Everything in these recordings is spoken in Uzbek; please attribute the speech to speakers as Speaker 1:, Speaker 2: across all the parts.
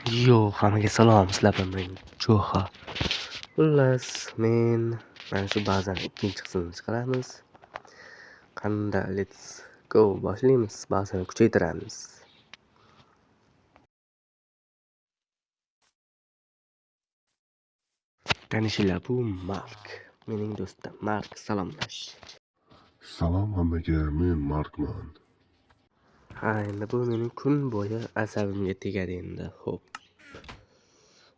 Speaker 1: Yo'q, hammaga salom, sizlar bilan birga Jo'xa. Xullas, mana shu ba'zan ikkinchi qismini chiqaramiz. Qanda, let's go. Boshlaymiz, ba'zan kuchaytiramiz. Tanishinglar, bu Mark. Mening do'stim Mark, salomlash.
Speaker 2: Salom hammaga, men Markman.
Speaker 1: Ha, endi bu mening kun bo'yi asabimga tegadi endi. Xo'p.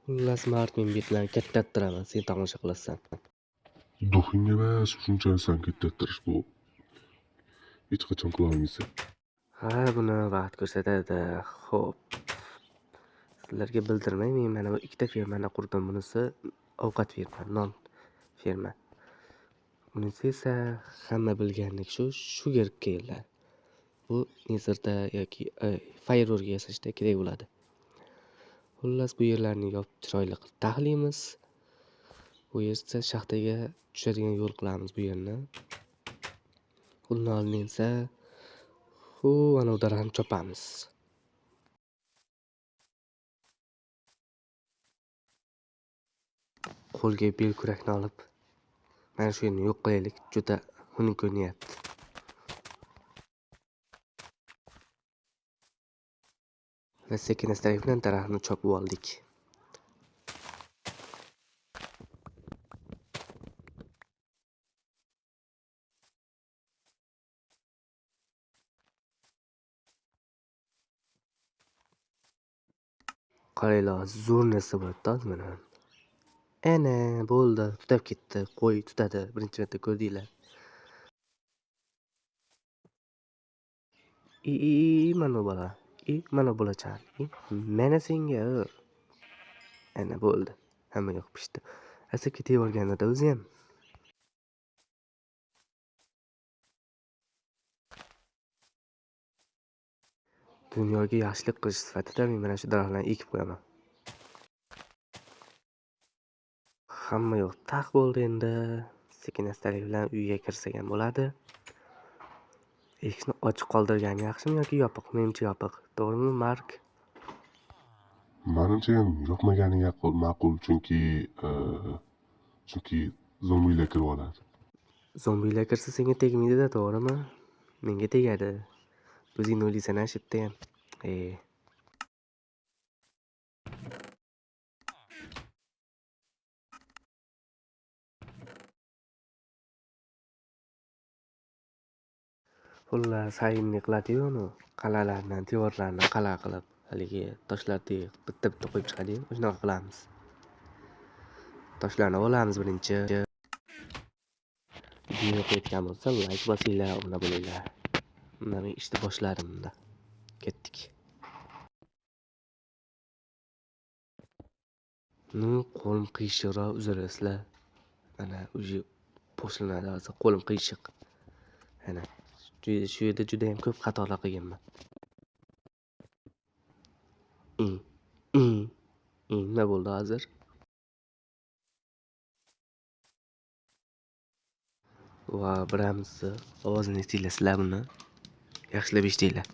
Speaker 1: Xullas, Mark, men bilan kattattiraman, sen tomosha qilasan.
Speaker 2: Duxing emas, shuncha san kattattirish bu. Hech qachon qila olmaysan.
Speaker 1: Ha, buni vaqt ko'rsatadi. Xo'p. Sizlarga bildirmay, men mana bu ikkita fermani qurdim. Bunisi ovqat ferma, non ferma. Bunisi esa hamma bilgandek shu sugar cane. Bu Nezirda yoki Firework'ga yasashda kerak bo'ladi. Xullas, bu yerlarni yopib chiroyli qilib taxlaymiz. Bu esa shaxtaga tushadigan yo'l qilamiz bu yerni. Undan oldin esa ana u daraxtni chopamiz. Qo'lga bel kurakni olib mana shu yerni yo'q qilaylik. Juda xunuk ko'rinyapti. Va sekin-astalik bilan daraxtni chopib oldik. Qaranglar, zo'r narsa bo'libdi hozir mana. Ana, bo'ldi, tutab ketdi. Qo'y tutadi. Birinchi marta ko'rdinglar. Mana bola. Mana bo'lachan. Mana senga. Ana bo'ldi. Hamma yoq pishdi. Asab ketib yuborganda o'zi ham. Dunyoga yaxshilik qilish sifatida men mana shu daraxtlarni ekib qo'yaman. Hamma yoq taq bo'ldi endi. Sekin-astalik bilan uyga kirsak ham bo'ladi. Eshikni ochiq qoldirgan yaxshimi yoki yopiq? Menimcha yopiq. To'g'rimi, Mark?
Speaker 2: Menimcha ham yopmagani ma'qul, chunki zombilar kirib oladi.
Speaker 1: Zombilar kirsa senga tegmaydi-da, to'g'rimi? Menga tegadi. O'zingni o'ylaysan-a, shu yerda ham. Xullas, hayinni qiladi-yu, qal'alarni, devorlarni qal'a qilib, haligi toshlarni bitta-bitta qo'yib chiqadi-yu, shunaqa qilamiz. Toshlarni olamiz birinchi. Video yoqayotgan bo'lsa, like bosinglar, obuna bo'linglar. Men ishni boshladim bunda. Ketdik. Qo'lim qiyshiqroq uzarasizlar. Mana o'zi boshlanadi hozir. Qo'lim qiyshiq. Mana shu yerda juda ham ko'p xatolar qilganman. Nima bo'ldi hozir? Va biramizning ovozini tinglasizlar buni. Yaxshilab eshitinglar.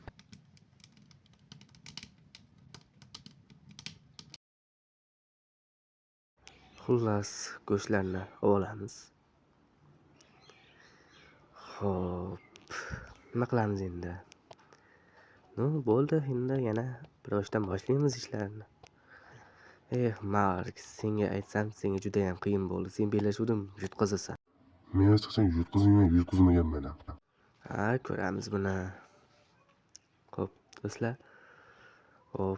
Speaker 1: Xullas, go'shtlarni olamiz. Xo'p, nima qilamiz endi? Bo'ldi, endi yana biroshdan boshlaymiz ishlarni. Mark, senga aytsam, senga juda ham qiyin bo'ldi. Sen bellashuvdim yutqazasan.
Speaker 2: Men hech qachon yutqazmaganman ham.
Speaker 1: Ha, ko'ramiz buni. Xo'p,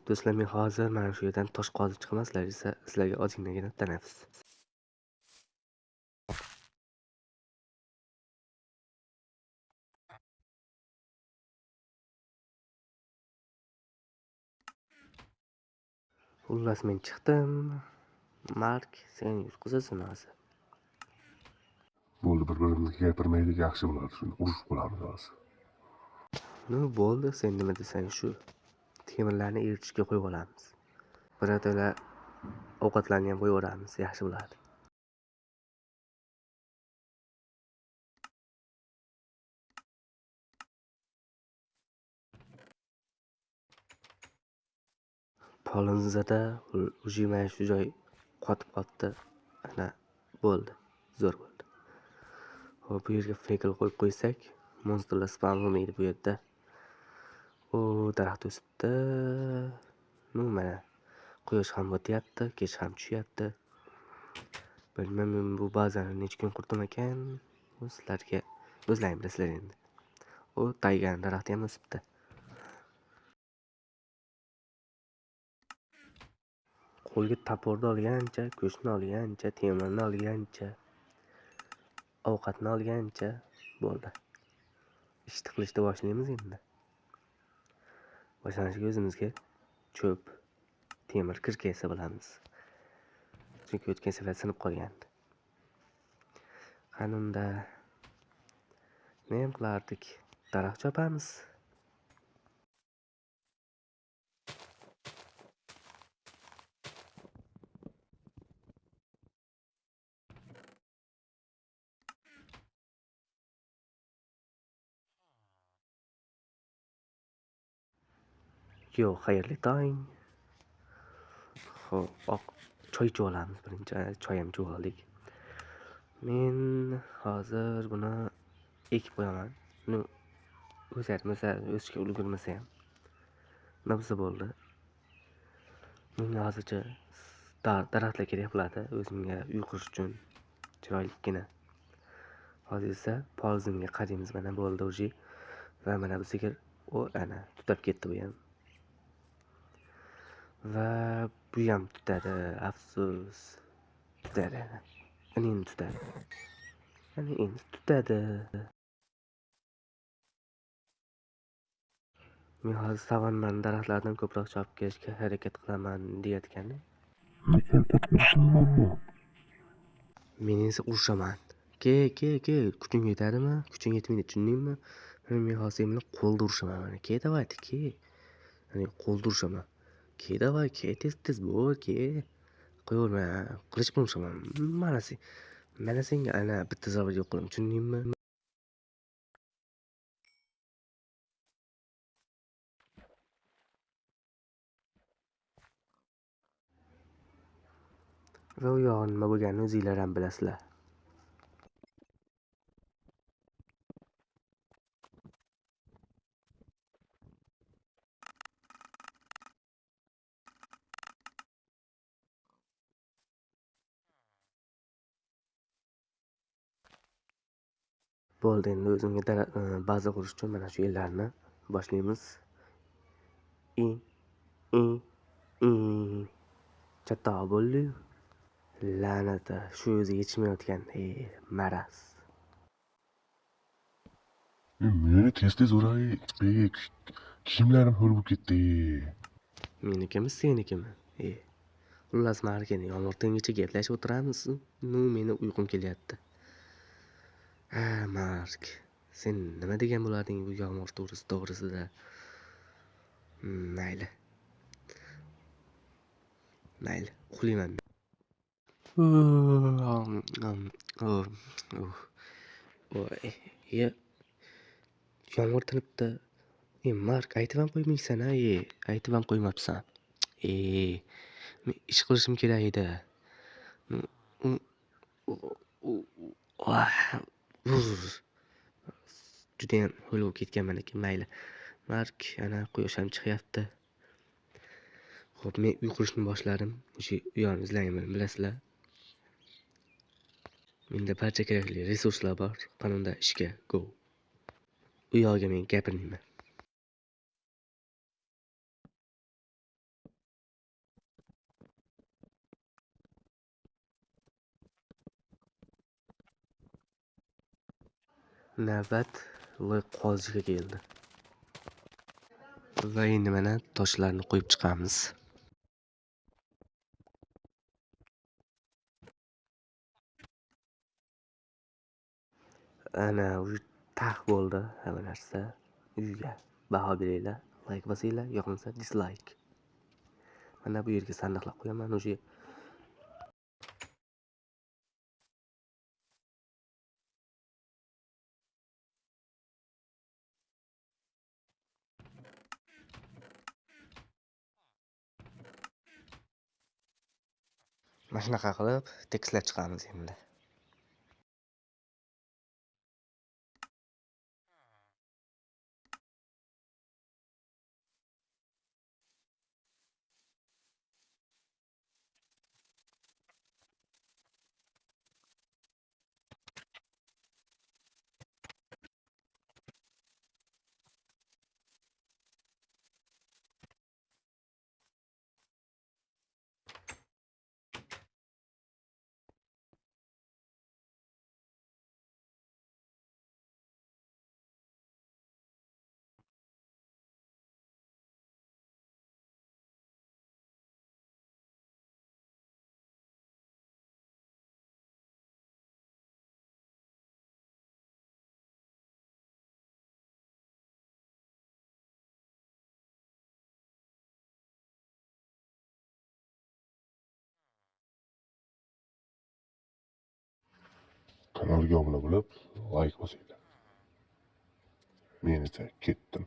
Speaker 1: do'stlar, men hozir mana shu yerdan tosh qozib chiqaman, sizlar esa sizlarga ozginagina tanaffus. Xullas, men chiqdim. Mark, sen yutqazasan hozir.
Speaker 2: Bo'ldi, bir-birimizga gapirmaylik, yaxshi bo'ladi. Shuni urush bo'ladi hozir.
Speaker 1: Bo'ldi, sen nima desang shu. Temirlarni eritishga qo'yib olamiz. Birato'la ovqatlarni ham qo'yib yuboramiz, yaxshi bo'ladi. Polizada уже mana shu joy qotib qoldi. Ana bo'ldi. Zo'r bo'ldi. Hop, bu yerga fekl qo'yib qo'ysak, monsterlar spam bo'lmaydi bu yerda. O, daraxt o'sibdi. Mana quyosh ham botyapti, kech ham tushyapti. Bilmayman bu bazani necha kun qurdim ekan. Sizlarga o'zlaring bilasizlar endi. O, taygan daraxti ham o'sibdi. Qo'lga toporni olgancha, go'shtni olgancha, temirni olgancha, ovqatni olgancha bo'ldi. Ishni qilishni boshlaymiz endi. Boshlanishiga o'zimizga cho'p, temir kirkaysa bo'lamiz. Chunki o'tgan safar sinib qolgandi. Qanunda nima ham qilardik? Daraxt chopamiz. Yo, xayrli tong. Xo'p, oq choy ichib olamiz birinchi. Choy ham ichib oldik. Men hozir buni ekib qo'yaman. Buni o'sishga ulgurmasa ham nabza bo'ldi. Menga hozircha daraxtlar kerak bo'ladi o'zimga uy qurish uchun chiroylikkina. Hozir esa polizimga qaraymiz, mana bo'ldi уже. Va mana bu sigir ana tutab ketdi bu ham. Va bu ham tutadi, afsus. Tutadi. Endi tutadi. Ana endi tutadi. Men hozir savanman daraxtlardan ko'proq chopib kelishga harakat qilaman deyotgani. Men esa urushaman. Ke, kuching yetadimi? Kuching yetmaydi, tushundingmi? Men hozir seni qo'lda urushaman mana. Ke, давай, ke. Hani qo'lda urushaman. Ke, давай, ke, tez bo'l, ke. Qo'yverma, qilich bilan urushaman. Mana senga ana bitta zarba yo'q qilaman, tushundingmi? Va u yog'i nima bo'lganini o'zinglar ham bilasizlar. Bo'ldi, endi o'zimga baza qurish uchun mana shu yerlarni boshlaymiz. Chatoq bo'ldi. La'nata, shu o'zi yetishmayotgan. Maraz.
Speaker 2: Meni tez uray. Kiyimlarim ho'l bo'lib ketdi.
Speaker 1: Menikimi, senikimi? Xullas, markani yomg'ir tingicha gaplashib o'tiramiz. Meni uyqum kelyapti. Mark, sen nima degan bo'larding bu yomg'ir to'g'risida? Mayli, uxlayman. Yomg'ir tinibdi. Mark, aytib ham qo'ymaysan, aytib ham qo'ymabsan. Men ish qilishim kerak edi. Judayam ho'l bo'lib ketganman ekan, mayli. Mark, ana quyosh ham chiqyapti. Xo'p, men uy qurishni boshladim. O'sha uyonni izlayman, bilasizlar. Menda barcha kerakli resurslar bor. Qanunda ishga go. U yog'iga men gapirmayman. Navbat loy qoziga keldi. Va endi mana toshlarni qo'yib chiqamiz. Ana u tax bo'ldi hamma narsa. Uyga baho beringlar, like bosinglar, yoqmasa dislike. Mana bu yerga sandiqlab qo'yaman o'sha. Mana shunaqa qilib tekislab chiqamiz endi.
Speaker 2: Kanalga obuna bo'lib, like bosinglar. Men esa ketdim.